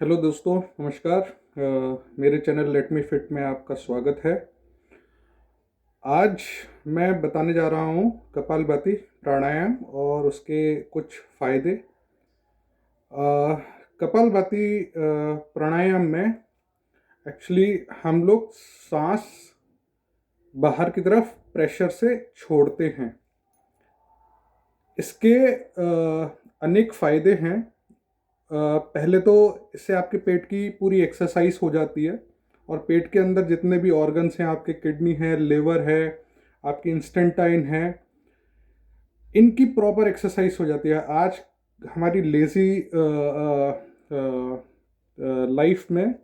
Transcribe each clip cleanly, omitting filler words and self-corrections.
Hello दोस्तों, नमस्कार। मेरे चैनल लेट मी फिट में आपका स्वागत है। आज मैं बताने जा रहा हूँ कपालभाति प्राणायाम और उसके कुछ फ़ायदे। कपालभाति प्राणायाम में एक्चुअली हम लोग सांस बाहर की तरफ प्रेशर से छोड़ते हैं। इसके अनेक फ़ायदे हैं। पहले तो इससे आपके पेट की पूरी एक्सरसाइज हो जाती है और पेट के अंदर जितने भी ऑर्गन्स हैं, आपके किडनी है, लिवर है, आपकी इंस्टेंटाइन है, इनकी प्रॉपर एक्सरसाइज हो जाती है। आज हमारी लेज़ी लाइफ में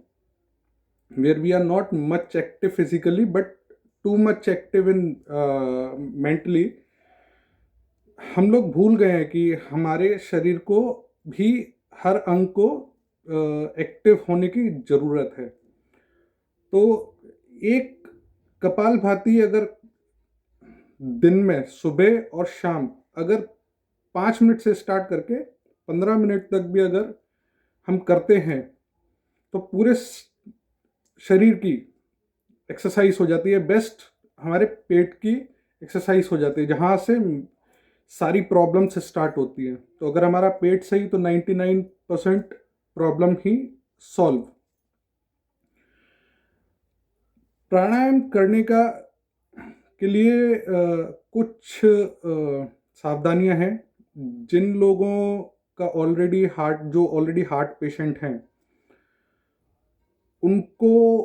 where we are not much active physically but too much active in mentally, हम लोग भूल गए हैं कि हमारे शरीर को भी हर अंग को एक्टिव होने की ज़रूरत है। तो एक कपालभाति अगर दिन में सुबह और शाम अगर 5 मिनट से स्टार्ट करके 15 मिनट तक भी अगर हम करते हैं तो पूरे शरीर की एक्सरसाइज हो जाती है। बेस्ट हमारे पेट की एक्सरसाइज हो जाती है, जहाँ से सारी प्रॉब्लम्स स्टार्ट होती है। तो अगर हमारा पेट सही तो 99% प्रॉब्लम ही सॉल्व। प्राणायाम करने का के लिए कुछ सावधानियां हैं। जिन लोगों का ऑलरेडी हार्ट पेशेंट हैं, उनको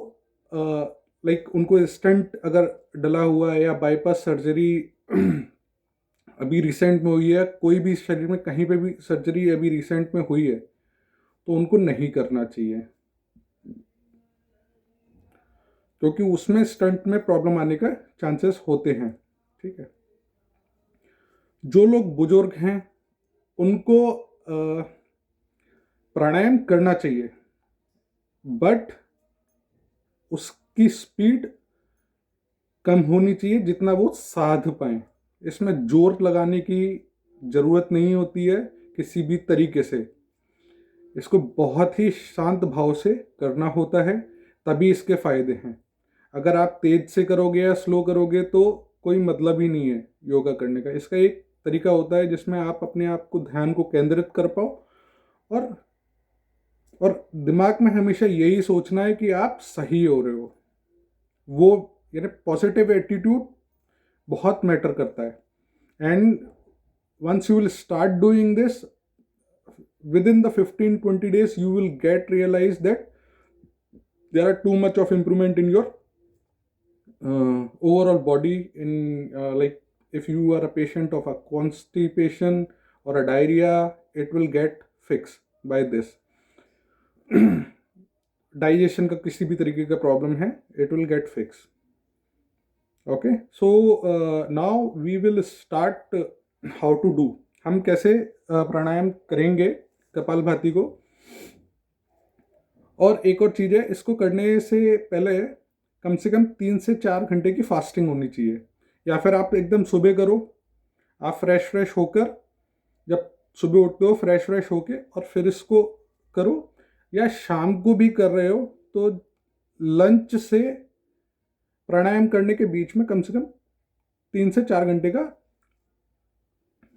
उनको स्टंट अगर डला हुआ है या बाईपास सर्जरी अभी रिसेंट में हुई है, कोई भी शरीर में कहीं पे भी सर्जरी अभी रिसेंट में हुई है, तो उनको नहीं करना चाहिए, क्योंकि उसमें स्टंट में प्रॉब्लम आने का चांसेस होते हैं। ठीक है। जो लोग बुजुर्ग हैं उनको प्राणायाम करना चाहिए, बट उसकी स्पीड कम होनी चाहिए जितना वो साध पाएं। इसमें जोर लगाने की ज़रूरत नहीं होती है किसी भी तरीके से। इसको बहुत ही शांत भाव से करना होता है, तभी इसके फायदे हैं। अगर आप तेज से करोगे या स्लो करोगे तो कोई मतलब ही नहीं है योगा करने का। इसका एक तरीका होता है जिसमें आप अपने आप को ध्यान को केंद्रित कर पाओ, और और दिमाग में हमेशा यही सोचना है कि आप सही हो रहे हो। वो यानी पॉजिटिव एटीट्यूड बहुत मैटर करता है। And once you will start doing this, within the 15-20 days you will get realize that there are too much of improvement in your overall body. In like, if you are a patient of a constipation or a diarrhea, it will get fixed by this. Digestion का किसी भी तरीके का problem है, it will get fix. Okay, so now we will start how to do. हम कैसे प्राणायाम करेंगे कपालभाति को। और एक और चीज़ है, इसको करने से पहले कम से कम 3 से 4 घंटे की फास्टिंग होनी चाहिए। या फिर आप एकदम सुबह करो, आप फ्रेश होकर, जब सुबह उठते हो फ्रेश होके और फिर इसको करो, या शाम को भी कर रहे हो तो लंच से प्राणायाम करने के बीच में कम से कम 3 से 4 घंटे का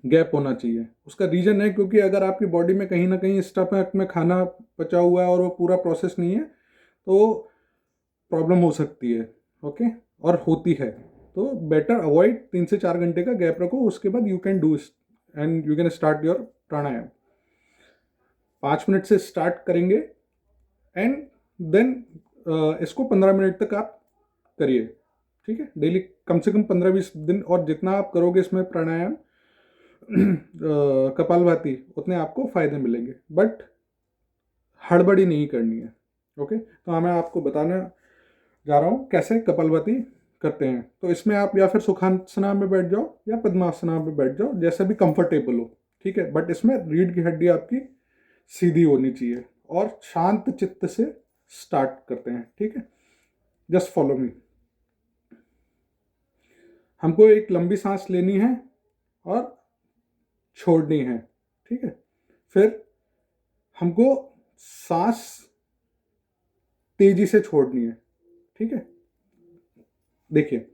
गैप होना चाहिए। उसका रीज़न है क्योंकि अगर आपकी बॉडी में कहीं ना कहीं स्टमक में खाना पचा हुआ है और वो पूरा प्रोसेस नहीं है तो प्रॉब्लम हो सकती है। ओके, और होती है। तो बेटर अवॉइड, 3 से 4 घंटे का गैप रखो, उसके बाद you can do and you can start your pranayama. 5 minute से स्टार्ट करेंगे एंड देन इसको 15 मिनट तक आप करिए। ठीक है, डेली कम से कम 15-20 दिन। और जितना आप करोगे इसमें प्राणायाम कपालभाति, उतने आपको फायदे मिलेंगे, बट हड़बड़ी नहीं करनी है। ओके, तो मैं आपको बताना जा रहा हूँ कैसे कपालभाति करते हैं। तो इसमें आप या फिर सुखासना में बैठ जाओ या पद्मासना में बैठ जाओ, जैसा भी कंफर्टेबल हो। ठीक है, बट इसमें रीढ़ की हड्डी आपकी सीधी होनी चाहिए और शांत चित्त से स्टार्ट करते हैं। ठीक है, जस्ट फॉलो मी। हमको एक लंबी सांस लेनी है और छोड़नी है। ठीक है, फिर हमको सांस तेजी से छोड़नी है, ठीक है। देखिए,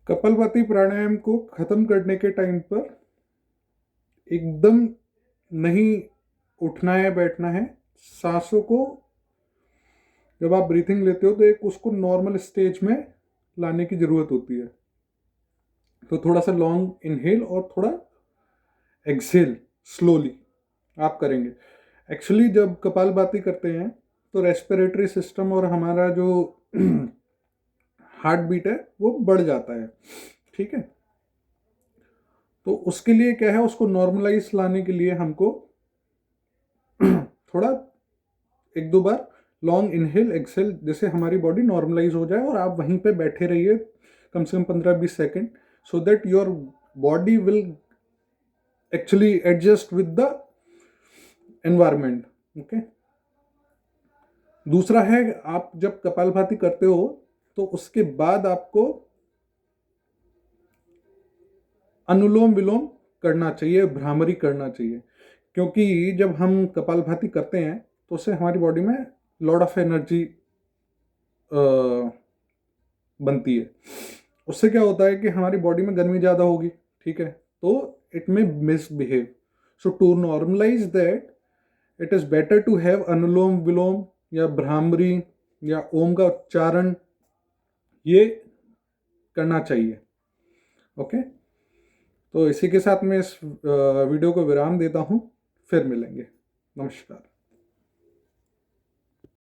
कपालभाति प्राणायाम को खत्म करने के टाइम पर एकदम नहीं उठना है, बैठना है। सांसों को जब आप ब्रीथिंग लेते हो तो एक उसको नॉर्मल स्टेज में लाने की ज़रूरत होती है। तो थोड़ा सा लॉन्ग इनहेल और थोड़ा एक्सहेल स्लोली आप करेंगे। एक्चुअली जब कपालभाति करते हैं तो रेस्पिरेटरी सिस्टम और हमारा जो हार्ट बीट है वो बढ़ जाता है, ठीक है। तो उसके लिए क्या है, उसको नॉर्मलाइज लाने के लिए हमको थोड़ा एक दो बार लॉन्ग इनहेल एक्सहेल, जैसे हमारी बॉडी नॉर्मलाइज हो जाए और आप वहीं पे बैठे रहिए कम से कम 15-20 second, so that your body will actually adjust with the environment, okay. दूसरा है, आप जब कपालभाति करते हो तो उसके बाद आपको अनुलोम विलोम करना चाहिए, भ्रामरी करना चाहिए, क्योंकि जब हम कपालभाति करते हैं तो उससे हमारी बॉडी में लॉट ऑफ एनर्जी बनती है। उससे क्या होता है कि हमारी बॉडी में गर्मी ज़्यादा होगी, ठीक है, तो it may misbehave. So to normalise that it is better to have anulom vilom या भ्रामरी या ओम का उच्चारण, ये करना चाहिए, ओके। तो इसी के साथ मैं इस वीडियो को विराम देता हूँ, फिर मिलेंगे। नमस्कार।